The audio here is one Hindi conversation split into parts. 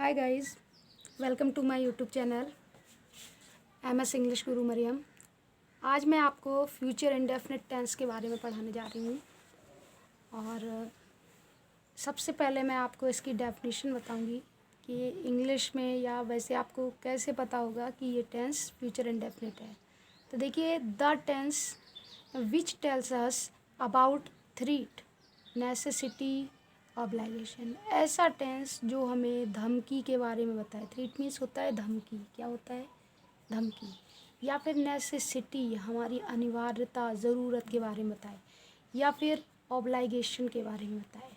Hi guys, welcome to my YouTube channel MS English guru Maryam. आज मैं आपको फ्यूचर इंडेफिनिट टेंस के बारे में पढ़ाने जा रही हूँ और सबसे पहले मैं आपको इसकी डेफिनेशन बताऊँगी कि इंग्लिश में या वैसे आपको कैसे पता होगा कि ये टेंस फ्यूचर इंडेफिनिट है। तो देखिए, the tense which tells us about threat, necessity, obligation. ऐसा टेंस जो हमें धमकी के बारे में बताए। थ्रेट मीन्स होता है धमकी। क्या होता है? धमकी। या फिर नेसेसिटी, हमारी अनिवार्यता, ज़रूरत के बारे में बताए। या फिर ऑब्लिगेशन के बारे में बताए।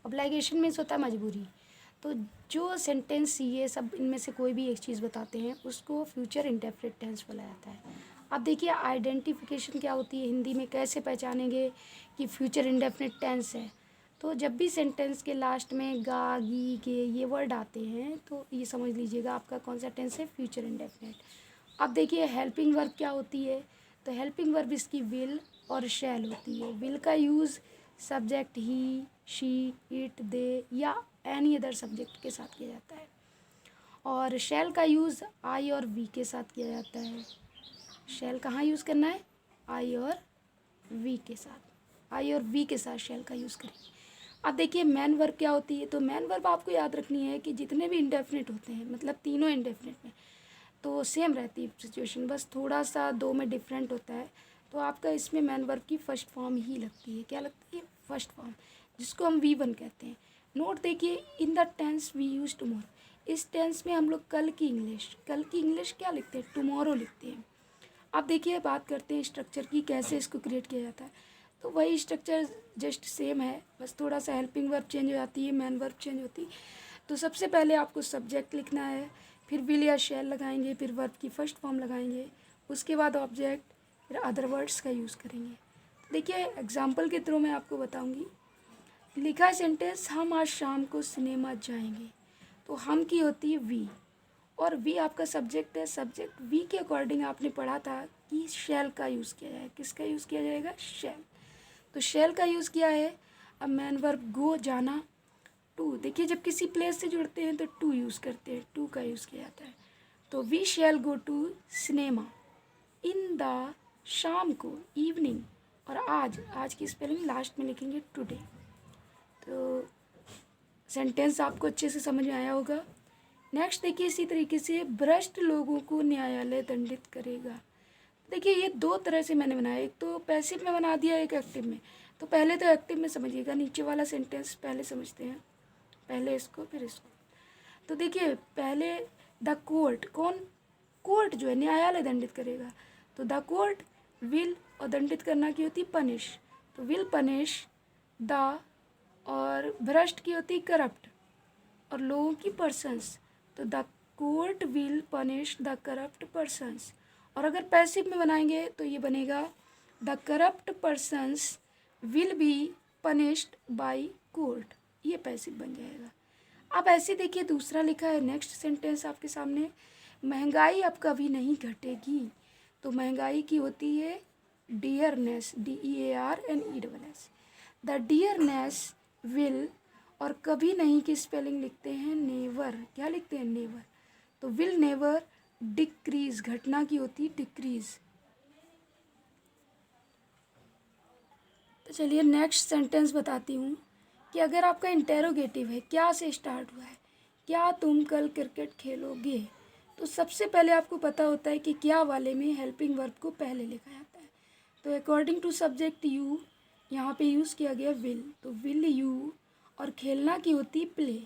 ऑब्लिगेशन मीन्स होता है मजबूरी। तो जो सेंटेंस ये सब इनमें से कोई भी एक चीज़ बताते हैं उसको फ्यूचर इंडेफिनिट टेंस बोला जाता है। अब देखिए, आइडेंटिफिकेशन क्या होती है, हिंदी में कैसे पहचानेंगे कि फ्यूचर इंडेफिनिट टेंस है। तो जब भी सेंटेंस के लास्ट में गा, गी, के ये वर्ड आते हैं तो ये समझ लीजिएगा आपका कौन सा टेंस है, फ्यूचर इंडेफिनिट। अब देखिए, हेल्पिंग वर्ब क्या होती है। तो हेल्पिंग वर्ब इसकी विल और शैल होती है। विल का use subject he, she, it, they या एनी अदर सब्जेक्ट के साथ किया जाता है और शैल का यूज़ आई और वी के साथ किया जाता है। शैल कहाँ यूज़ करना है? आई और वी के साथ। आई और वी के साथ शैल का यूज़ करेंगे। अब देखिए, मैन वर्ब क्या होती है। तो मैन वर्ब आपको याद रखनी है कि जितने भी इंडेफिनिट होते हैं, मतलब तीनों इंडेफिनिट में, तो सेम रहती है सिचुएशन, बस थोड़ा सा दो में डिफरेंट होता है। तो आपका इसमें मैन वर्ब की फर्स्ट फॉर्म ही लगती है। क्या लगती है? फर्स्ट फॉर्म, जिसको हम V1 कहते हैं। नोट देखिए, in the tense we use tomorrow. इस टेंस में हम लोग कल की इंग्लिश क्या लिखते हैं? टुमारो लिखते हैं। अब देखिए, बात करते हैं स्ट्रक्चर की, कैसे इसको क्रिएट किया जाता है। तो वही स्ट्रक्चर जस्ट सेम है, बस थोड़ा सा हेल्पिंग वर्ब चेंज हो जाती है, मैन वर्ब चेंज होती है। तो सबसे पहले आपको सब्जेक्ट लिखना है, फिर विल या शैल लगाएंगे, फिर वर्ब की फर्स्ट फॉर्म लगाएंगे, उसके बाद ऑब्जेक्ट, फिर अदर वर्ड्स का यूज़ करेंगे। देखिए, एग्जाम्पल के थ्रू मैं आपको बताऊँगी। लिखा है सेंटेंस, हम आज शाम को सिनेमा जाएंगे। तो हम की होती है वी और वी आपका सब्जेक्ट है। सब्जेक्ट वी के अकॉर्डिंग आपने पढ़ा था कि शैल का यूज़ किया जाए। किसका यूज़ किया जाएगा? शैल। तो शैल का यूज़ किया है। अब मैन वर्ब गो, जाना। टू, देखिए जब किसी प्लेस से जुड़ते हैं तो टू यूज़ करते हैं, टू का यूज़ किया जाता है। तो we shall go to cinema in the, शाम को, इवनिंग। और आज की स्पेलिंग लास्ट में लिखेंगे टुडे। तो सेंटेंस आपको अच्छे से समझ में आया होगा। नेक्स्ट देखिए, इसी तरीके से भ्रष्ट लोगों को न्यायालय दंडित करेगा। देखिए, ये दो तरह से मैंने बनाया, एक तो पैसिव में बना दिया, एक एक्टिव में। तो पहले तो एक्टिव में समझिएगा, नीचे वाला सेंटेंस पहले समझते हैं, पहले इसको फिर इसको। तो देखिए, पहले द कोर्ट, कौन? कोर्ट जो है न्यायालय दंडित करेगा। तो द कोर्ट विल, और दंडित करना की होती पनिश, तो विल पनिश द, और भ्रष्ट की होती करप्ट, और लोगों की पर्सन्स, तो the court will punish the corrupt persons. और अगर पैसिव में बनाएंगे तो ये बनेगा the corrupt persons will be punished by court. ये पैसिव बन जाएगा। अब ऐसे देखिए, दूसरा लिखा है नेक्स्ट सेंटेंस आपके सामने, महंगाई अब कभी नहीं घटेगी। तो महंगाई की होती है dearness, DEARNESS। The dearness will, और कभी नहीं की स्पेलिंग लिखते हैं नेवर। क्या लिखते हैं? नेवर। तो विल नेवर डिक्रीज, घटना की होती है डिक्रीज। तो चलिए नेक्स्ट सेंटेंस बताती हूँ कि अगर आपका इंटेरोगेटिव है, क्या से स्टार्ट हुआ है, क्या तुम कल क्रिकेट खेलोगे, तो सबसे पहले आपको पता होता है कि क्या वाले में हेल्पिंग वर्ब को पहले लिखा जाता है। तो अकॉर्डिंग टू सब्जेक्ट यू, यहाँ पे यूज़ किया गया विल। तो विल यू, और खेलना की होती प्ले।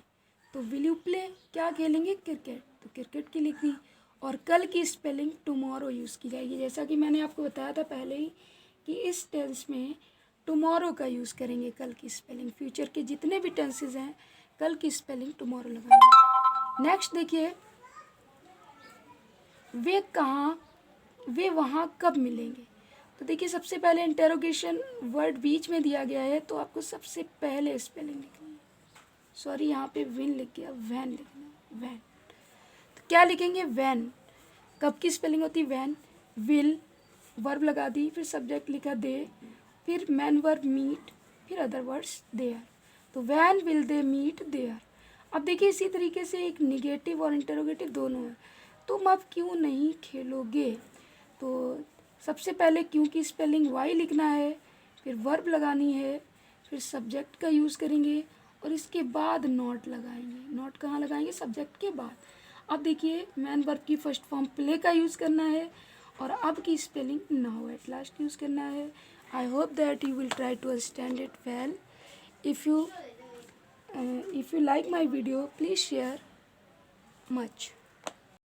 तो विल यू प्ले, क्या खेलेंगे? क्रिकेट। तो क्रिकेट की लिखी। और कल की स्पेलिंग टुमारो यूज़ की जाएगी, जैसा कि मैंने आपको बताया था पहले ही कि इस टेंस में टुमारो का यूज़ करेंगे। कल की स्पेलिंग, फ्यूचर के जितने भी टेंसेज हैं कल की स्पेलिंग टुमारो लगाएंगे। नेक्स्ट देखिए, वे कहाँ, वे वहाँ कब मिलेंगे। तो देखिए, सबसे पहले इंटेरोगेशन वर्ड बीच में दिया गया है, तो आपको सबसे पहले स्पेलिंग लिखनी है। सॉरी, यहाँ पे विन लिख गया, वैन लिखना है, वैन। तो क्या लिखेंगे? वैन। कब की स्पेलिंग होती है? वैन। विल, वर्ब लगा दी, फिर सब्जेक्ट लिखा दे, फिर मैन वर्ब मीट, फिर अदर वर्ड्स देयर। तो when will they meet there. अब देखिए इसी तरीके से एक निगेटिव और इंटरोगेटिव दोनों है। तुम अब क्यों नहीं खेलोगे, तो सबसे पहले क्यों की स्पेलिंग वाई लिखना है, फिर वर्ब लगानी है, फिर सब्जेक्ट का यूज़ करेंगे और इसके बाद नॉट लगाएंगे। नॉट कहाँ लगाएंगे, सब्जेक्ट के बाद। अब देखिए मैन वर्ब की फर्स्ट फॉर्म प्ले का यूज़ करना है और अब की spelling now at last use करना है। I hope that you will try to understand it well. If you like my video, please share much.